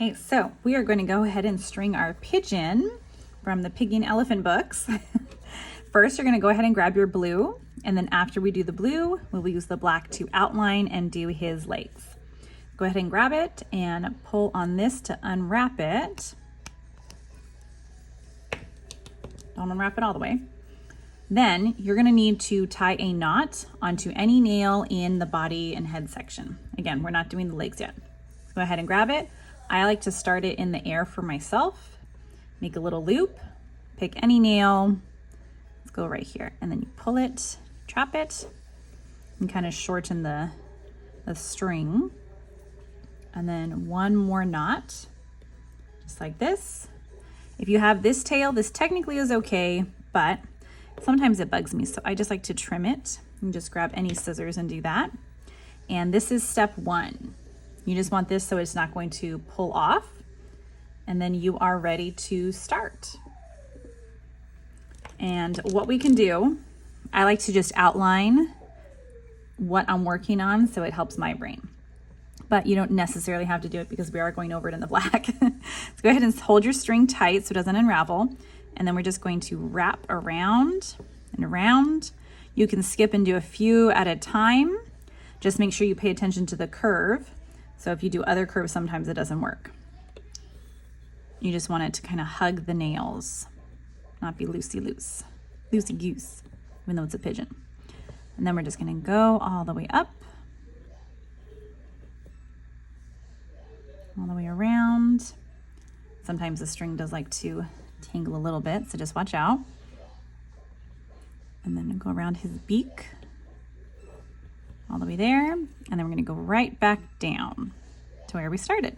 Okay, so we are going to go ahead and string our pigeon from the Pigeon elephant books. First, you're going to go ahead and grab your blue, and then after we do the blue, we'll use the black to outline and do his legs. Go ahead and grab it and pull on this to unwrap it. Don't unwrap it all the way. Then you're going to need to tie a knot onto any nail in the body and head section. Again, we're not doing the legs yet. Go ahead and grab it. I like to start it in the air for myself. Make a little loop, pick any nail. Let's go right here. And then you pull it, trap it, and kind of shorten the string. And then one more knot, just like this. If you have this tail, this technically is okay, but sometimes it bugs me. So I just like to trim it and just grab any scissors and do that. And this is step one. You just want this so it's not going to pull off, and then you are ready to start. And what we can do, I like to just outline what I'm working on so it helps my brain. But you don't necessarily have to do it because we are going over it in the black. So go ahead and hold your string tight so it doesn't unravel. And then we're just going to wrap around and around. You can skip and do a few at a time. Just make sure you pay attention to the curve. So if you do other curves, sometimes it doesn't work. You just want it to kind of hug the nails, not be loosey-goose, even though it's a pigeon. And then we're just gonna go all the way up, all the way around. Sometimes the string does like to tangle a little bit, so just watch out. And then go around his beak, all the way there, and then we're gonna go right back down to where we started.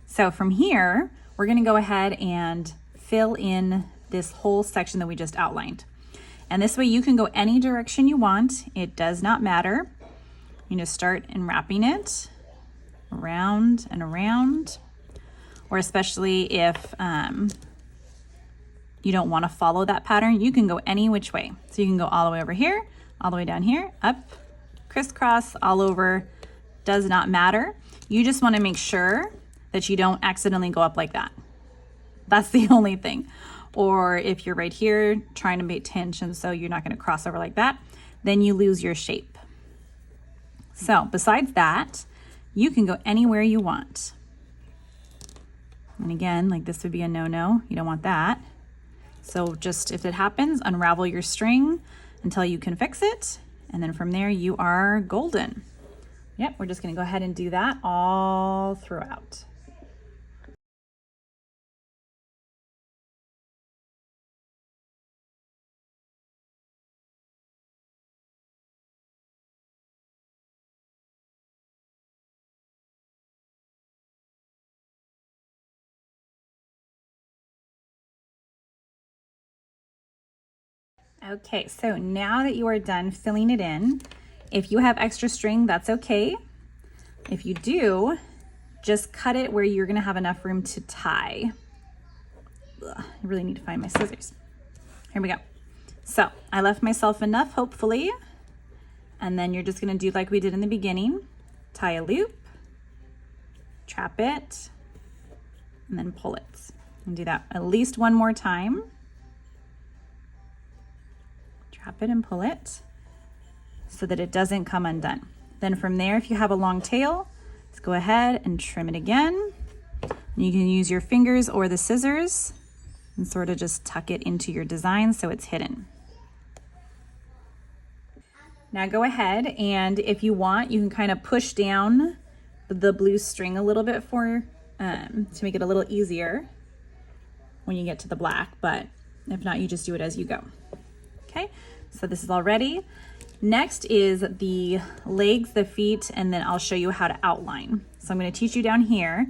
So from here, we're gonna go ahead and fill in this whole section that we just outlined. And this way you can go any direction you want. It does not matter. You just start unwrapping it around and around, or especially if you don't wanna follow that pattern, you can go any which way. So you can go all the way over here, all the way down here, up, crisscross, all over, does not matter. You just want to make sure that you don't accidentally go up like that. That's the only thing. Or if you're right here trying to make tension so you're not going to cross over like that, then you lose your shape. So besides that, you can go anywhere you want. And again, like this would be a no-no. You don't want that. So just if it happens, unravel your string until you can fix it. And then from there, you are golden. Yep, we're just gonna go ahead and do that all throughout. Okay, so now that you are done filling it in, if you have extra string, that's okay. If you do, just cut it where you're gonna have enough room to tie. Ugh, I really need to find my scissors. Here we go. So I left myself enough, hopefully. And then you're just gonna do like we did in the beginning. Tie a loop, trap it, and then pull it. And do that at least one more time. Trap it and pull it so that it doesn't come undone. Then from there, if you have a long tail, let's go ahead and trim it again. You can use your fingers or the scissors and sort of just tuck it into your design so it's hidden. Now go ahead, and if you want, you can kind of push down the blue string a little bit to make it a little easier when you get to the black, but if not, you just do it as you go. Okay, so this is all ready. Next is the legs, the feet, and then I'll show you how to outline. So I'm going to teach you down here,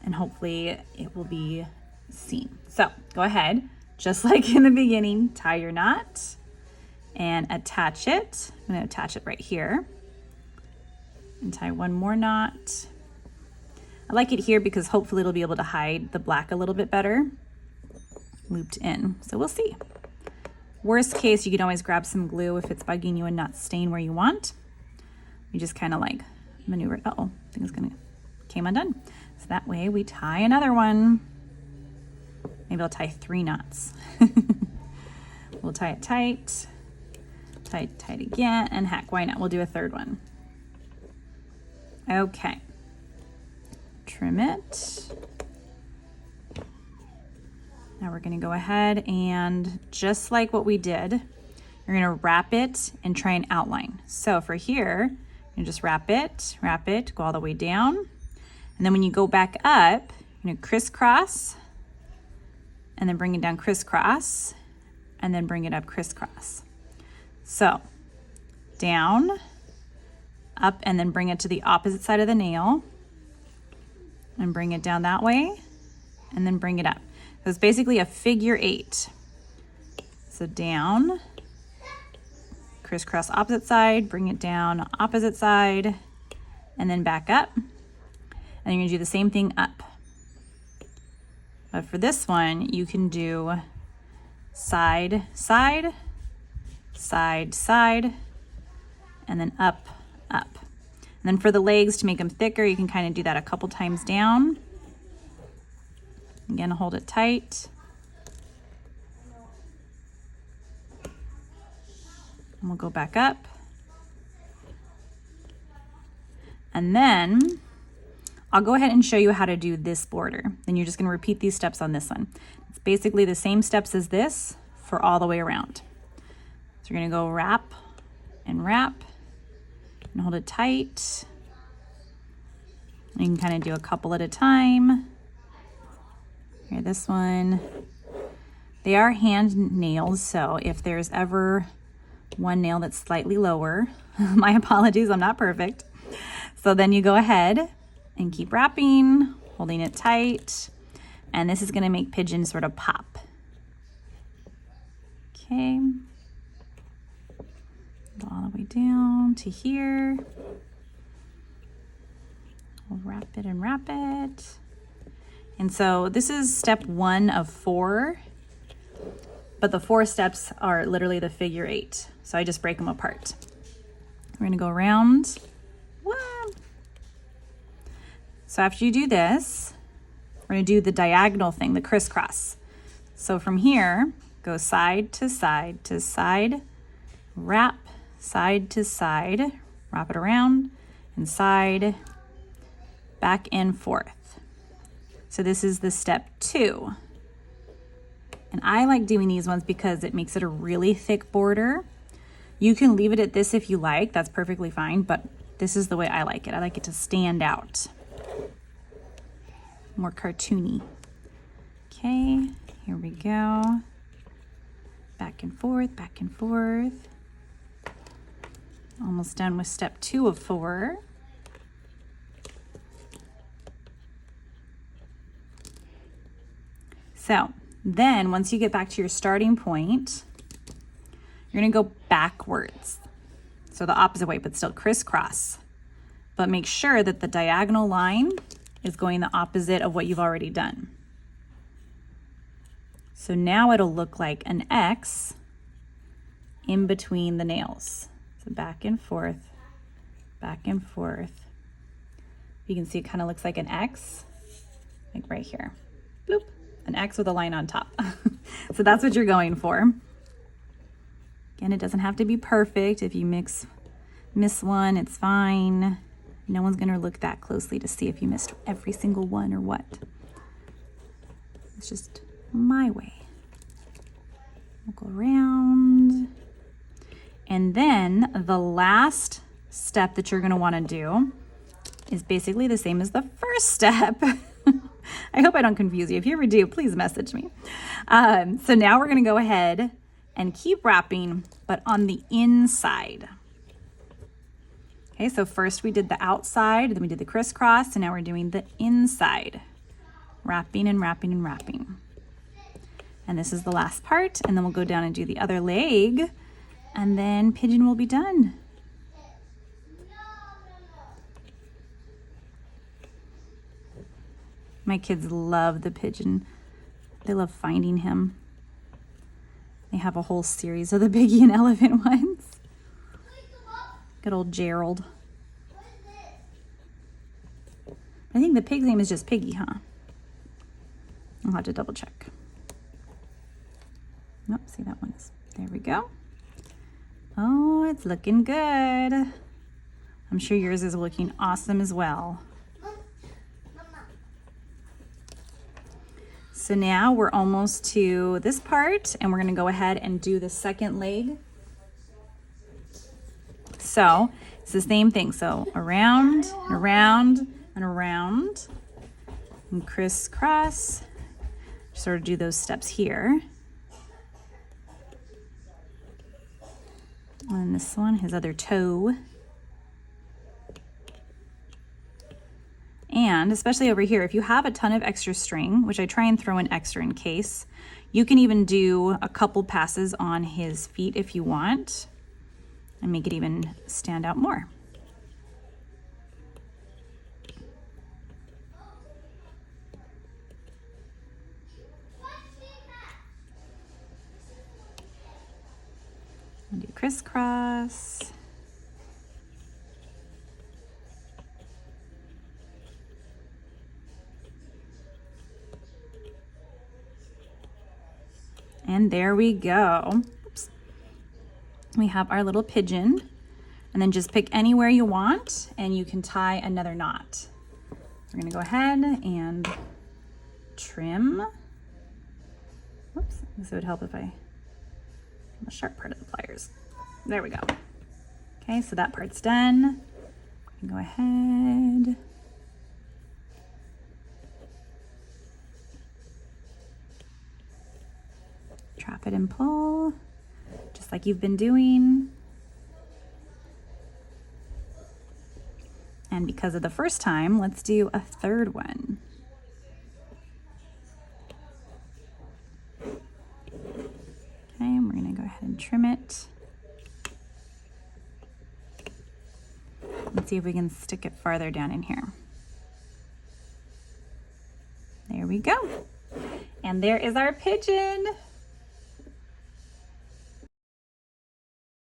and hopefully it will be seen. So go ahead, just like in the beginning, tie your knot and attach it. I'm going to attach it right here and tie one more knot. I like it here because hopefully it'll be able to hide the black a little bit better, looped in. So we'll see. Worst case, you can always grab some glue if it's bugging you and not staying where you want. You just kind of like maneuver it. Uh-oh, I think it's came undone. So So that way we tie another one. Maybe I'll tie 3 knots. We'll tie it tight, tight again, and heck, why not? We'll do a 3rd one. Okay. Trim it. Now we're gonna go ahead and just like what we did, you're gonna wrap it and try and outline. So for here, you just wrap it, go all the way down. And then when you go back up, you're gonna crisscross, and then bring it down crisscross, and then bring it up crisscross. So down, up, and then bring it to the opposite side of the nail, and bring it down that way, and then bring it up. So it's basically a figure 8. So down, crisscross opposite side, bring it down opposite side, and then back up. And you're gonna do the same thing up. But for this one, you can do side, side, side, side, and then up, up. And then for the legs, to make them thicker, you can kind of do that a couple times down. Again, hold it tight. And we'll go back up. And then I'll go ahead and show you how to do this border. Then you're just gonna repeat these steps on this one. It's basically the same steps as this for all the way around. So you're gonna go wrap and hold it tight. You can kind of do a couple at a time. Here, this one. They are hand nails, so if there's ever one nail that's slightly lower, my apologies, I'm not perfect. So then you go ahead and keep wrapping, holding it tight, and this is gonna make Pigeon sort of pop. Okay. Go all the way down to here. We'll wrap it and wrap it. And so this is step 1 of 4, but the 4 steps are literally the figure 8. So I just break them apart. We're gonna go around. So after you do this, we're gonna do the diagonal thing, the crisscross. So from here, go side to side to side, wrap, side to side, wrap it around, and side, back and forth. So this is the step 2. And I like doing these ones because it makes it a really thick border. You can leave it at this if you like, that's perfectly fine, but this is the way I like it. I like it to stand out. More cartoony. Okay, here we go. Back and forth, back and forth. Almost done with step 2 of 4. So then once you get back to your starting point, you're gonna go backwards. So the opposite way, but still crisscross. But make sure that the diagonal line is going the opposite of what you've already done. So now it'll look like an X in between the nails. So back and forth, back and forth. You can see it kind of looks like an X, like right here. Bloop, an X with a line on top. So that's what you're going for. Again, it doesn't have to be perfect. If you miss one, it's fine. No one's gonna look that closely to see if you missed every single one or what. It's just my way. We'll go around. And then the last step that you're gonna wanna do is basically the same as the first step. I hope I don't confuse you. If you ever do, please message me. So now we're gonna go ahead and keep wrapping, but on the inside. Okay, so first we did the outside, then we did the crisscross, and now we're doing the inside. Wrapping and wrapping and wrapping. And this is the last part, and then we'll go down and do the other leg, and then Pigeon will be done. My kids love the Pigeon. They love finding him. They have a whole series of the Piggy and Elephant ones. Good old Gerald. I think the pig's name is just Piggy, huh? I'll have to double check. Nope, see that one is, there we go. Oh, it's looking good. I'm sure yours is looking awesome as well. So now we're almost to this part and we're gonna go ahead and do the second leg. So it's the same thing. So around and around and around and crisscross. Sort of do those steps here. And this one, his other toe. And especially over here, if you have a ton of extra string, which I try and throw in extra in case, you can even do a couple passes on his feet if you want and make it even stand out more. And do crisscross. And there we go. Oops. We have our little pigeon, and then just pick anywhere you want and you can tie another knot. We're gonna go ahead and trim. Whoops, this would help if I, the sharp part of the pliers. There we go. Okay, so that part's done. We can go ahead. Trap it and pull, just like you've been doing. And because of the first time, let's do a third one. Okay, we're gonna go ahead and trim it. Let's see if we can stick it farther down in here. There we go. And there is our pigeon.